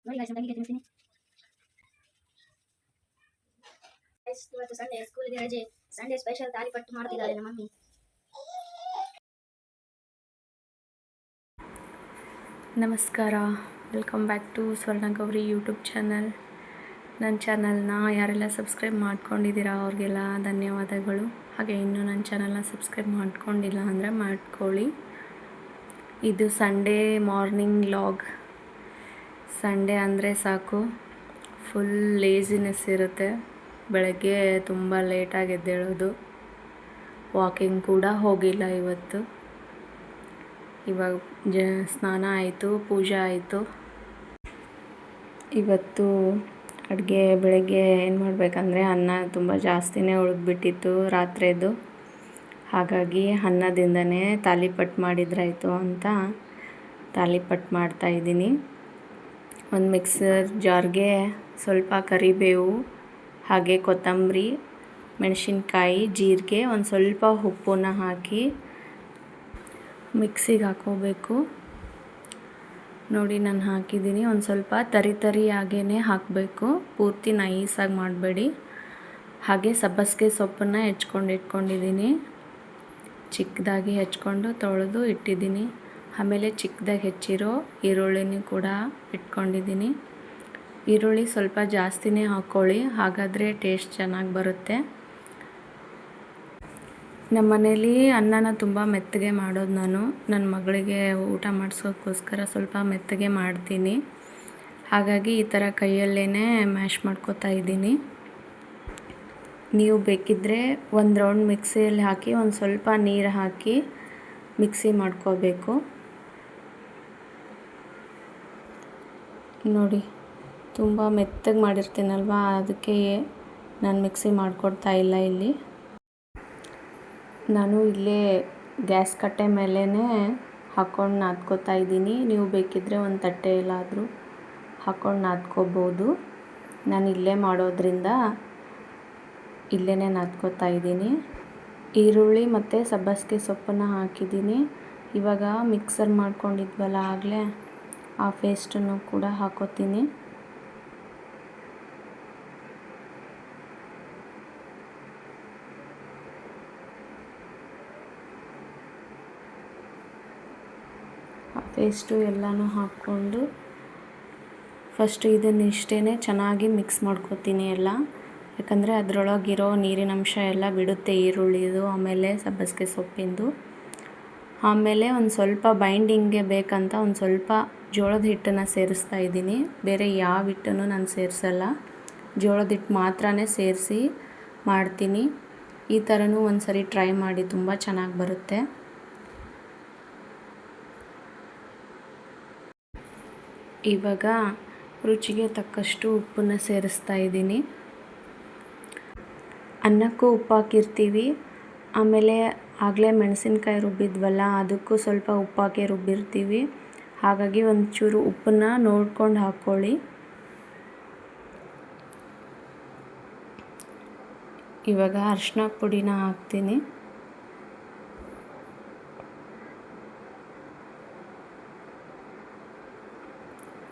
ನೋಡಿ ಗೈಸ್ ತಂಗಿಗೆ ತಿನ್ನಿಸ್ತೀನಿ. ಇವತ್ತು ಸಂಡೇ, ಸ್ಕೂಲ್ಗೆ ರಜೆ. ಸಂಡೇ ಸ್ಪೆಷಲ್ ತಾಲಿಪಟ್ಟು ಮಾಡ್ತಿದ್ದಾರೆ ನಮ್ಮ ಮಮ್ಮಿ. ನಮಸ್ಕಾರ, welcome back to Swarnagowri YouTube channel. ನನ್ನ ಚಾನಲ್ನ ಯಾರೆಲ್ಲ ಸಬ್ಸ್ಕ್ರೈಬ್ ಮಾಡ್ಕೊಂಡಿದ್ದೀರಾ ಅವ್ರಿಗೆಲ್ಲ ಧನ್ಯವಾದಗಳು. ಹಾಗೆ ಇನ್ನೂ ನನ್ನ ಚಾನಲ್ನ ಸಬ್ಸ್ಕ್ರೈಬ್ ಮಾಡ್ಕೊಂಡಿಲ್ಲ ಅಂದರೆ ಮಾಡ್ಕೊಳ್ಳಿ. ಇದು ಸಂಡೇ ಮಾರ್ನಿಂಗ್ ವ್ಲಾಗ್. ಸಂಡೇ ಅಂದರೆ ಸಾಕು, ಫುಲ್ ಲೇಜಿನೆಸ್ ಇರುತ್ತೆ. ಬೆಳಗ್ಗೆ ತುಂಬ ಲೇಟಾಗಿ ಎದ್ದೇಳೋದು. ವಾಕಿಂಗ್ ಕೂಡ ಹೋಗಿಲ್ಲ ಇವತ್ತು. ಇವಾಗ ಸ್ನಾನ ಆಯಿತು, ಪೂಜೆ ಆಯಿತು. ಇವತ್ತು ಅಡುಗೆ ಬೆಳಗ್ಗೆ ಏನು ಮಾಡಬೇಕಂದ್ರೆ ಅನ್ನ ತುಂಬ ಜಾಸ್ತಿನೇ ಉಳಿದ್ಬಿಟ್ಟಿತ್ತು ರಾತ್ರಿದು. ಹಾಗಾಗಿ ಅನ್ನದಿಂದನೇ ತಾಲಿಪಟ್ಟು ಮಾಡಿದ್ರಾಯಿತು ಅಂತ ತಾಲಿಪಟ್ಟು ಮಾಡ್ತಾಯಿದ್ದೀನಿ. ಒಂದು ಮಿಕ್ಸರ್ ಜಾರ್ಗೆ ಸ್ವಲ್ಪ ಕರಿಬೇವು, ಹಾಗೆ ಕೊತ್ತಂಬರಿ, ಮೆಣಸಿನ್ಕಾಯಿ, ಜೀರಿಗೆ, ಒಂದು ಸ್ವಲ್ಪ ಉಪ್ಪನ್ನ ಹಾಕಿ ಮಿಕ್ಸಿಗೆ ಹಾಕ್ಕೋಬೇಕು. ನೋಡಿ ನಾನು ಹಾಕಿದ್ದೀನಿ. ಒಂದು ಸ್ವಲ್ಪ ತರಿಯಾಗೇ ಹಾಕಬೇಕು, ಪೂರ್ತಿ ನೈಸಾಗಿ ಮಾಡಬೇಡಿ. ಹಾಗೆ ಸಬ್ಬಸಿಗೆ ಸೊಪ್ಪನ್ನು ಇಟ್ಕೊಂಡಿದ್ದೀನಿ. ಚಿಕ್ಕದಾಗಿ ಹೆಚ್ಕೊಂಡು ತೊಳೆದು ಇಟ್ಟಿದ್ದೀನಿ. ಆಮೇಲೆ ಚಿಕ್ಕದಾಗಿ ಹೆಚ್ಚಿರೋ ಈರುಳ್ಳಿನೂ ಕೂಡ ಇಟ್ಕೊಂಡಿದ್ದೀನಿ. ಈರುಳ್ಳಿ ಸ್ವಲ್ಪ ಜಾಸ್ತಿನೇ ಹಾಕ್ಕೊಳ್ಳಿ, ಹಾಗಾದರೆ ಟೇಸ್ಟ್ ಚೆನ್ನಾಗಿ ಬರುತ್ತೆ. ನಮ್ಮ ಮನೇಲಿ ಅನ್ನನ ತುಂಬ ಮೆತ್ತಗೆ ಮಾಡೋದು ನಾನು. ನನ್ನ ಮಗಳಿಗೆ ಊಟ ಮಾಡಿಸೋಕ್ಕೋಸ್ಕರ ಸ್ವಲ್ಪ ಮೆತ್ತಗೆ ಮಾಡ್ತೀನಿ. ಹಾಗಾಗಿ ಈ ಥರ ಕೈಯಲ್ಲೇ ಮ್ಯಾಶ್ ಮಾಡ್ಕೋತಾ ಇದ್ದೀನಿ. ನೀವು ಬೇಕಿದ್ದರೆ ಒಂದು ರೌಂಡ್ ಮಿಕ್ಸಿಯಲ್ಲಿ ಹಾಕಿ ಒಂದು ಸ್ವಲ್ಪ ನೀರು ಹಾಕಿ ಮಿಕ್ಸಿ ಮಾಡ್ಕೋಬೇಕು. ನೋಡಿ ತುಂಬ ಮೆತ್ತಗೆ ಮಾಡಿರ್ತೀನಲ್ವ, ಅದಕ್ಕೆ ನಾನು ಮಿಕ್ಸಿ ಮಾಡಿಕೊಡ್ತಾ ಇಲ್ಲ. ಇಲ್ಲಿ ನಾನು ಇಲ್ಲೇ ಗ್ಯಾಸ್ ಕಟ್ಟೆ ಮೇಲೇ ಹಾಕ್ಕೊಂಡು ನಾದ್ಕೋತಾ ಇದ್ದೀನಿ. ನೀವು ಬೇಕಿದ್ದರೆ ಒಂದು ತಟ್ಟೆ ಎಲ್ಲಾದರೂ ಹಾಕ್ಕೊಂಡು ನಾದ್ಕೋಬೋದು. ನಾನು ಇಲ್ಲೇ ಮಾಡೋದ್ರಿಂದ ಇಲ್ಲೇ ನಾದ್ಕೋತಾ ಇದ್ದೀನಿ. ಈರುಳ್ಳಿ ಮತ್ತು ಸಬ್ಬಸಿಗೆ ಸೊಪ್ಪನ್ನು ಹಾಕಿದ್ದೀನಿ. ಇವಾಗ ಮಿಕ್ಸರ್ ಮಾಡ್ಕೊಂಡಿದ್ವಲ್ಲ ಆಗಲೇ, ಆ ಪೇಸ್ಟನ್ನು ಕೂಡ ಹಾಕೋತೀನಿ. ಆ ಪೇಸ್ಟು ಎಲ್ಲನೂ ಹಾಕ್ಕೊಂಡು ಫಸ್ಟು ಇದನ್ನಿಷ್ಟೇ ಚೆನ್ನಾಗಿ ಮಿಕ್ಸ್ ಮಾಡ್ಕೋತೀನಿ ಎಲ್ಲ. ಯಾಕಂದರೆ ಅದರೊಳಗಿರೋ ನೀರಿನ ಅಂಶ ಎಲ್ಲ ಬಿಡುತ್ತೆ ಈರುಳ್ಳಿದು, ಆಮೇಲೆ ಸಬ್ಬಸಿಗೆ ಸೊಪ್ಪಿಂದು. ಆಮೇಲೆ ಒಂದು ಸ್ವಲ್ಪ ಬೈಂಡಿಂಗ್ಗೆ ಬೇಕಂತ ಒಂದು ಸ್ವಲ್ಪ ಜೋಳದ ಹಿಟ್ಟನ್ನು ಸೇರಿಸ್ತಾ ಇದ್ದೀನಿ. ಬೇರೆ ಯಾವ ಹಿಟ್ಟನ್ನು ನಾನು ಸೇರಿಸಲ್ಲ, ಜೋಳದ ಹಿಟ್ಟು ಮಾತ್ರನೇ ಸೇರಿಸಿ ಮಾಡ್ತೀನಿ. ಈ ಥರನೂ ಒಂದು ಸರಿ ಟ್ರೈ ಮಾಡಿ, ತುಂಬ ಚೆನ್ನಾಗಿ ಬರುತ್ತೆ. ಇವಾಗ ರುಚಿಗೆ ತಕ್ಕಷ್ಟು ಉಪ್ಪನ್ನು ಸೇರಿಸ್ತಾ ಇದ್ದೀನಿ. ಅನ್ನಕ್ಕೂ ಉಪ್ಪು ಹಾಕಿರ್ತೀವಿ, ಆಮೇಲೆ ಆಗಲೇ ಮೆಣಸಿನ್ಕಾಯಿ ರುಬ್ಬಿದ್ವಲ್ಲ ಅದಕ್ಕೂ ಸ್ವಲ್ಪ ಉಪ್ಪು ಹಾಕಿ ರುಬ್ಬಿರ್ತೀವಿ. ಹಾಗಾಗಿ ಒಂಚೂರು ಉಪ್ಪನ್ನು ನೋಡ್ಕೊಂಡು ಹಾಕ್ಕೊಳ್ಳಿ. ಇವಾಗ ಅರಿಶಿನ ಪುಡಿನ ಹಾಕ್ತೀನಿ.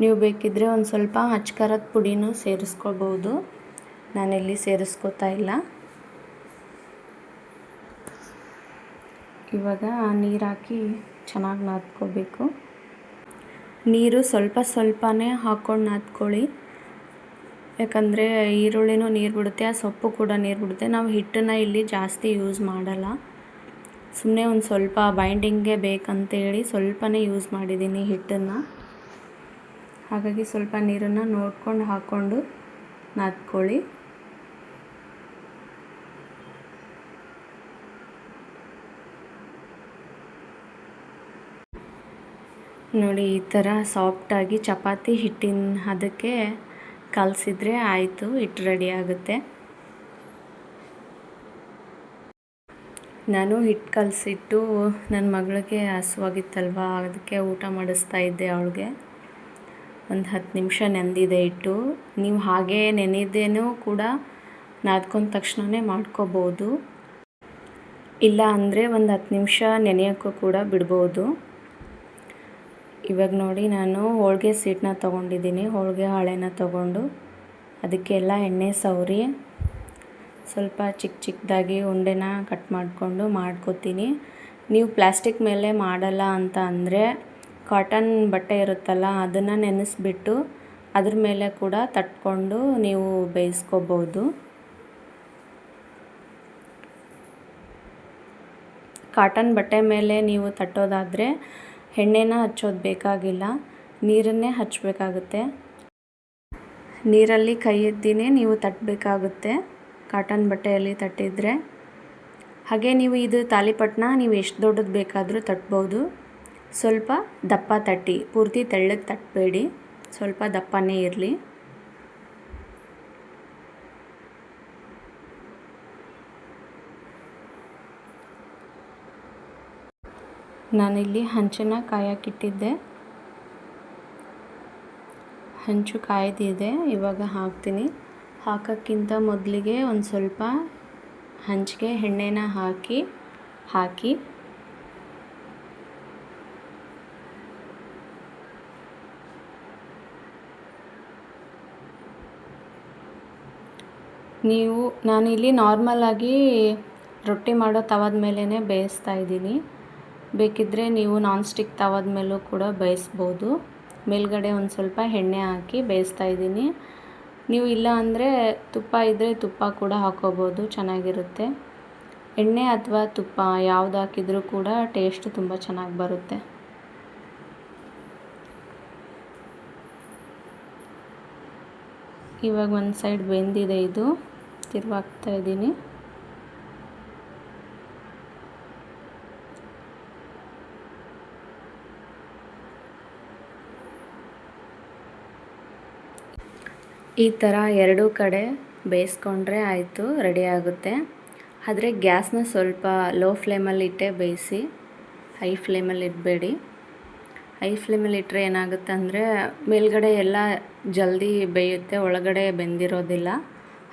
ನೀವು ಬೇಕಿದ್ದರೆ ಒಂದು ಸ್ವಲ್ಪ ಅಚ್ಕಾರದ ಪುಡಿನೂ ಸೇರಿಸ್ಕೊಳ್ಬೋದು. ನಾನೆಲ್ಲಿ ಸೇರಿಸ್ಕೋತಾ ಇಲ್ಲ. ಇವಾಗ ನೀರು ಹಾಕಿ ಚೆನ್ನಾಗಿ ನಾದ್ಕೋಬೇಕು. ನೀರು ಸ್ವಲ್ಪ ಸ್ವಲ್ಪನೇ ಹಾಕ್ಕೊಂಡು ನಾದ್ಕೊಳ್ಳಿ, ಯಾಕಂದರೆ ಈರುಳ್ಳಿನೂ ನೀರು ಬಿಡುತ್ತೆ, ಆ ಸೊಪ್ಪು ಕೂಡ ನೀರು ಬಿಡುತ್ತೆ. ನಾವು ಹಿಟ್ಟನ್ನು ಇಲ್ಲಿ ಜಾಸ್ತಿ ಯೂಸ್ ಮಾಡಲ್ಲ, ಸುಮ್ಮನೆ ಒಂದು ಸ್ವಲ್ಪ ಬೈಂಡಿಂಗ್ಗೆ ಬೇಕಂತೇಳಿ ಸ್ವಲ್ಪನೇ ಯೂಸ್ ಮಾಡಿದ್ದೀನಿ ಹಿಟ್ಟನ್ನು. ಹಾಗಾಗಿ ಸ್ವಲ್ಪ ನೀರನ್ನು ನೋಡ್ಕೊಂಡು ಹಾಕ್ಕೊಂಡು ನಾದ್ಕೊಳ್ಳಿ. ನೋಡಿ ಈ ಥರ ಸಾಫ್ಟಾಗಿ ಚಪಾತಿ ಹಿಟ್ಟಿನ ಅದಕ್ಕೆ ಕಲಸಿದ್ರೆ ಆಯಿತು, ಹಿಟ್ಟು ರೆಡಿ ಆಗುತ್ತೆ. ನಾನು ಹಿಟ್ಟು ಕಲಸಿಟ್ಟು ನನ್ನ ಮಗಳಿಗೆ ಹಸುವಾಗಿತ್ತಲ್ವ, ಅದಕ್ಕೆ ಊಟ ಮಾಡಿಸ್ತಾ ಇದ್ದೆ ಅವಳಿಗೆ. ಒಂದು 10 ನಿಮಿಷ ನೆಂದಿದೆ ಹಿಟ್ಟು. ನೀವು ಹಾಗೇ ನೆನೆದೇನೂ ಕೂಡ ನಾದ್ಕೊಂಡ ತಕ್ಷಣವೇ ಮಾಡ್ಕೋಬೋದು, ಇಲ್ಲ ಅಂದರೆ ಒಂದು 10 ನಿಮಿಷ ನೆನೆಯೋಕ್ಕೂ ಕೂಡ ಬಿಡ್ಬೋದು. ಇವಾಗ ನೋಡಿ ನಾನು ಹೋಳಿಗೆ ಸೀಟನ್ನ ತೊಗೊಂಡಿದ್ದೀನಿ, ಹೋಳಿಗೆ ಹಾಳೆನ ತೊಗೊಂಡು ಅದಕ್ಕೆಲ್ಲ ಎಣ್ಣೆ ಸವರಿ ಸ್ವಲ್ಪ ಚಿಕ್ಕ ಚಿಕ್ಕದಾಗಿ ಉಂಡೆನ ಕಟ್ ಮಾಡಿಕೊಂಡು ಮಾಡ್ಕೋತೀನಿ. ನೀವು ಪ್ಲಾಸ್ಟಿಕ್ ಮೇಲೆ ಮಾಡಲ್ಲ ಅಂತ ಅಂದರೆ ಕಾಟನ್ ಬಟ್ಟೆ ಇರುತ್ತಲ್ಲ ಅದನ್ನು ನೆನೆಸ್ಬಿಟ್ಟು ಅದ್ರ ಮೇಲೆ ಕೂಡ ತಟ್ಕೊಂಡು ನೀವು ಬೇಯಿಸ್ಕೋಬೋದು. ಕಾಟನ್ ಬಟ್ಟೆ ಮೇಲೆ ನೀವು ತಟ್ಟೋದಾದರೆ ಎಣ್ಣೆನ ಹಚ್ಚೋದು ಬೇಕಾಗಿಲ್ಲ, ನೀರನ್ನೇ ಹಚ್ಚಬೇಕಾಗುತ್ತೆ. ನೀರಲ್ಲಿ ಕೈ ಎತ್ತಿನೇ ನೀವು ತಟ್ಟಬೇಕಾಗುತ್ತೆ ಕಾಟನ್ ಬಟ್ಟೆಯಲ್ಲಿ ತಟ್ಟಿದರೆ. ಹಾಗೆ ನೀವು ಇದು ತಾಲಿಪಟ್ಟನ್ನ ನೀವು ಎಷ್ಟು ದೊಡ್ಡದು ಬೇಕಾದರೂ ತಟ್ಬೋದು. ಸ್ವಲ್ಪ ದಪ್ಪ ತಟ್ಟಿ, ಪೂರ್ತಿ ತೆಳ್ಳಗೆ ತಟ್ಟಬೇಡಿ, ಸ್ವಲ್ಪ ದಪ್ಪನೇ ಇರಲಿ. ನಾನಿಲ್ಲಿ ಹಂಚನ್ನು ಕಾಯಕ್ಕಿಟ್ಟಿದ್ದೆ, ಹಂಚು ಕಾಯ್ದಿದೆ, ಇವಾಗ ಹಾಕ್ತೀನಿ. ಹಾಕೋಕ್ಕಿಂತ ಮೊದಲಿಗೆ ಒಂದು ಸ್ವಲ್ಪ ಹಂಚಿಗೆ ಎಣ್ಣೆನ ಹಾಕಿ ನಾನಿಲ್ಲಿ ನಾರ್ಮಲಾಗಿ ರೊಟ್ಟಿ ಮಾಡೋ ತವದ ಮೇಲೇ ಬೇಯಿಸ್ತಾ ಇದ್ದೀನಿ. ಬೇಕಿದ್ದರೆ ನೀವು ನಾನ್ ಸ್ಟಿಕ್ ತವದ ಮೇಲೂ ಕೂಡ ಬೇಯಿಸ್ಬೋದು. ಮೇಲ್ಗಡೆ ಒಂದು ಸ್ವಲ್ಪ ಎಣ್ಣೆ ಹಾಕಿ ಬೇಯಿಸ್ತಾ ಇದ್ದೀನಿ. ನೀವು ಇಲ್ಲ ಅಂದರೆ ತುಪ್ಪ ಇದ್ದರೆ ತುಪ್ಪ ಕೂಡ ಹಾಕೋಬೋದು, ಚೆನ್ನಾಗಿರುತ್ತೆ. ಎಣ್ಣೆ ಅಥವಾ ತುಪ್ಪ ಯಾವ್ದು ಹಾಕಿದರೂ ಕೂಡ ಟೇಸ್ಟ್ ತುಂಬ ಚೆನ್ನಾಗಿ ಬರುತ್ತೆ. ಇವಾಗ ಒಂದು ಸೈಡ್ ಬೆಂದಿದೆ, ಇದು ತಿರುವಾಗ್ತಾ ಇದ್ದೀನಿ. ಈ ಥರ ಎರಡೂ ಕಡೆ ಬೇಯಿಸ್ಕೊಂಡ್ರೆ ಆಯಿತು, ರೆಡಿ ಆಗುತ್ತೆ. ಆದರೆ ಗ್ಯಾಸ್ನ ಸ್ವಲ್ಪ ಲೋ ಫ್ಲೇಮಲ್ಲಿ ಇಟ್ಟೇ ಬೇಯಿಸಿ, ಹೈ ಫ್ಲೇಮಲ್ಲಿ ಇಡಬೇಡಿ. ಹೈ ಫ್ಲೇಮಲ್ಲಿ ಇಟ್ಟರೆ ಏನಾಗುತ್ತೆ ಅಂದರೆ ಮೇಲ್ಗಡೆ ಎಲ್ಲ ಜಲ್ದಿ ಬೇಯುತ್ತೆ, ಒಳಗಡೆ ಬೆಂದಿರೋದಿಲ್ಲ.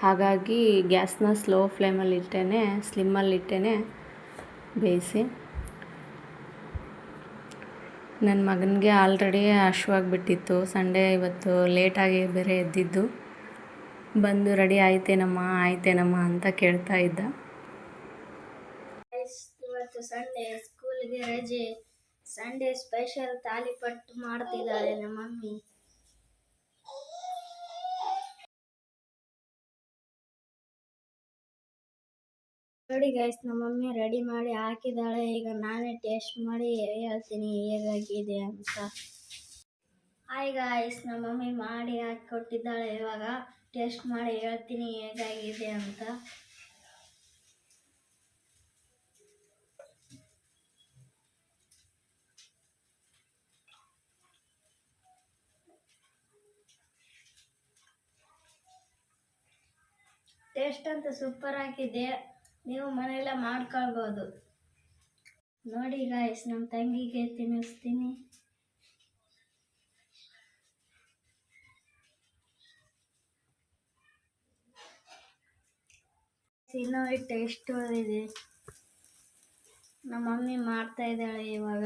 ಹಾಗಾಗಿ ಗ್ಯಾಸ್ನ ಸ್ಲೋ ಫ್ಲೇಮಲ್ಲಿ ಸ್ಲಿಮ್ಮಲ್ಲಿಟ್ಟೇ ಬೇಯಿಸಿ. ನನ್ನ ಮಗನಿಗೆ ಆಲ್ರೆಡಿ ಹಶ್ವಾಗಿಬಿಟ್ಟಿತ್ತು, ಸಂಡೇ ಇವತ್ತು ಲೇಟಾಗಿ ಬೇರೆ ಎದ್ದಿದ್ದು. ಬಂದು ರೆಡಿ ಆಯ್ತೇನಮ್ಮ ಅಂತ ಕೇಳ್ತಾ ಇದ್ದ. ಇವತ್ತು ಸಂಡೇ, ಸ್ಕೂಲ್ಗೆ ರಜೆ. ಸಂಡೇ ಸ್ಪೆಷಲ್ ತಾಲಿಪಟ್ಟು ಮಾಡ್ತಿದ್ದಾಳೆ ನಮ್ಮ ಮಮ್ಮಿ. ನೋಡಿ ಗೈಸ್, ನಮ್ಮ ಮಮ್ಮಿ ರೆಡಿ ಮಾಡಿ ಹಾಕಿದ್ದಾಳೆ. ಈಗ ನಾನೇ ಟೇಸ್ಟ್ ಮಾಡಿ ಹೇಳ್ತೀನಿ ಹೇಗಾಗಿದೆ ಅಂತ. ಹಾಯ್ ಗೈಸ್, ನಮ್ಮ ಮಮ್ಮಿ ಮಾಡಿ ಹಾಕಿಕೊಟ್ಟಿದ್ದಾಳೆ. ಇವಾಗ ಟೇಸ್ಟ್ ಮಾಡಿ ಹೇಳ್ತೀನಿ ಹೇಗಾಗಿದೆ ಅಂತ. ಟೇಸ್ಟ್ ಅಂತ ಸೂಪರ್ ಆಗಿದೆ, ನೀವು ಮನೆಯಲ್ಲ ಮಾಡ್ಕೊಳ್ಬೋದು. ನೋಡಿ ಗಾಯ್ಸ್, ನಮ್ಮ ತಂಗಿಗೆ ತಿನ್ನಿಸ್ತೀನಿ. ಇನ್ನೂ ಟೇಸ್ಟ್ ಇದೆ. ನಮ್ಮ ಮಮ್ಮಿ ಮಾಡ್ತಾ ಇದ್ದಾಳೆ ಇವಾಗ.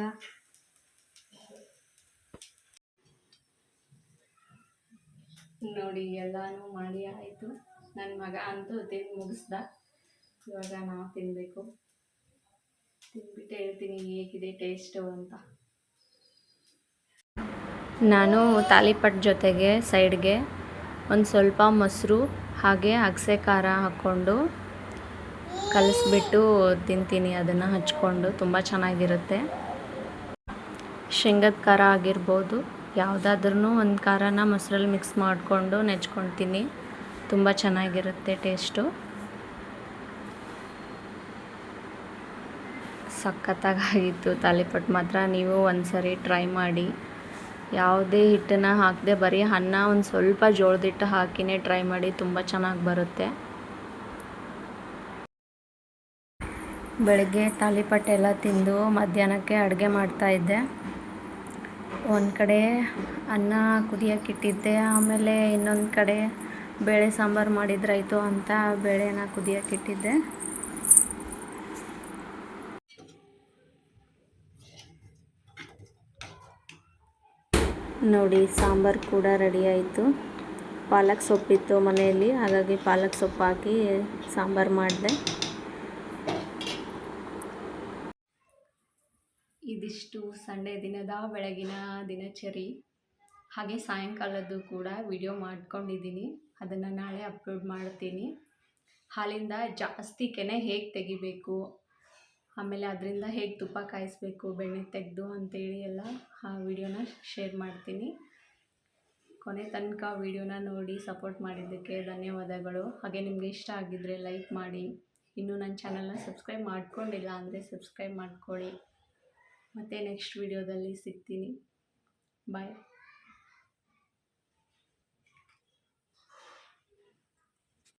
ನೋಡಿ ಎಲ್ಲನೂ ಮಾಡಿ ಆಯಿತು. ನನ್ನ ಮಗ ಅಂತೂ ತಿಂದು ಮುಗಿಸ್ದ. ಇವಾಗ ನಾವು ತಿನ್ನಬೇಕು. ತಿಂದ್ಬಿಟ್ಟು ಹೇಳ್ತೀನಿ ಹೇಗಿದೆ ಟೇಸ್ಟು ಅಂತ. ನಾನು ತಾಲಿಪಟ್ಟು ಜೊತೆಗೆ ಸೈಡ್ಗೆ ಒಂದು ಸ್ವಲ್ಪ ಮೊಸರು ಹಾಗೆ ಅಗಸೆ ಖಾರ ಹಾಕ್ಕೊಂಡು ಕಲಿಸ್ಬಿಟ್ಟು ತಿಂತೀನಿ. ಅದನ್ನು ಹಚ್ಕೊಂಡು ತುಂಬ ಚೆನ್ನಾಗಿರುತ್ತೆ. ಶೇಂಗದ ಖಾರ ಆಗಿರ್ಬೋದು, ಯಾವುದಾದ್ರೂ ಒಂದು ಖಾರನ ಮೊಸರಲ್ಲಿ ಮಿಕ್ಸ್ ಮಾಡಿಕೊಂಡು ನೆಚ್ಕೊಳ್ತೀನಿ. ತುಂಬ ಚೆನ್ನಾಗಿರುತ್ತೆ ಟೇಸ್ಟು. ಸಖತ್ತಾಗಿತ್ತು ತಾಲಿಪಟ್ಟು ಮಾತ್ರ. ನೀವು ಒಂದ್ಸರಿ ಟ್ರೈ ಮಾಡಿ. ಯಾವುದೇ ಹಿಟ್ಟನ್ನು ಹಾಕದೆ ಬರೀ ಅನ್ನ ಒಂದು ಸ್ವಲ್ಪ ಜೋಳದ ಹಿಟ್ಟು ಹಾಕಿನೇ ಟ್ರೈ ಮಾಡಿ, ತುಂಬ ಚೆನ್ನಾಗಿ ಬರುತ್ತೆ. ಬೆಳಗ್ಗೆ ತಾಲಿಪಟ್ಟು ಎಲ್ಲ ತಿಂದು ಮಧ್ಯಾಹ್ನಕ್ಕೆ ಅಡುಗೆ ಮಾಡ್ತಾಯಿದ್ದೆ. ಒಂದು ಕಡೆ ಅನ್ನ ಕುದಿಯೋಕ್ಕಿಟ್ಟಿದ್ದೆ, ಆಮೇಲೆ ಇನ್ನೊಂದು ಕಡೆ ಬೇಳೆ ಸಾಂಬಾರು ಮಾಡಿದ್ರಾಯ್ತು ಅಂತ ಬೇಳೆನ ಕುದಿಯೋಕ್ಕಿಟ್ಟಿದ್ದೆ. ನೋಡಿ ಸಾಂಬಾರು ಕೂಡ ರೆಡಿ ಆಯಿತು. ಪಾಲಕ್ ಸೊಪ್ಪಿತ್ತು ಮನೆಯಲ್ಲಿ, ಹಾಗಾಗಿ ಪಾಲಕ್ ಸೊಪ್ಪು ಹಾಕಿ ಸಾಂಬಾರು ಮಾಡಿದೆ. ಇದಿಷ್ಟು ಸಂಡೇ ದಿನದ ಬೆಳಗಿನ ದಿನಚರಿ. ಹಾಗೆ ಸಾಯಂಕಾಲದ್ದು ಕೂಡ ವಿಡಿಯೋ ಮಾಡ್ಕೊಂಡಿದ್ದೀನಿ, ಅದನ್ನು ನಾಳೆ ಅಪ್ಲೋಡ್ ಮಾಡ್ತೀನಿ. ಹಾಲಿಂದ ಜಾಸ್ತಿ ಕೆನೆ ಹೇಗೆ ತೆಗಿಬೇಕು, ಆಮೇಲೆ ಅದರಿಂದ ಹೇಗೆ ತುಪ್ಪ ಕಾಯಿಸ್ಬೇಕು ಬೆಣ್ಣೆ ತೆಗೆದು ಅಂತೇಳಿ ಎಲ್ಲ ಆ ವಿಡಿಯೋನ ಶೇರ್ ಮಾಡ್ತೀನಿ. ಕೊನೆ ತನಕ ವಿಡಿಯೋನ ನೋಡಿ ಸಪೋರ್ಟ್ ಮಾಡಿದ್ದಕ್ಕೆ ಧನ್ಯವಾದಗಳು. ಹಾಗೆ ನಿಮಗೆ ಇಷ್ಟ ಆಗಿದ್ದರೆ ಲೈಕ್ ಮಾಡಿ. ಇನ್ನೂ ನನ್ನ ಚಾನಲ್ನ ಸಬ್ಸ್ಕ್ರೈಬ್ ಮಾಡ್ಕೊಂಡಿಲ್ಲ ಅಂದರೆ ಸಬ್ಸ್ಕ್ರೈಬ್ ಮಾಡ್ಕೊಳ್ಳಿ. ಮತ್ತು ನೆಕ್ಸ್ಟ್ ವಿಡಿಯೋದಲ್ಲಿ ಸಿಗ್ತೀನಿ. ಬಾಯ್.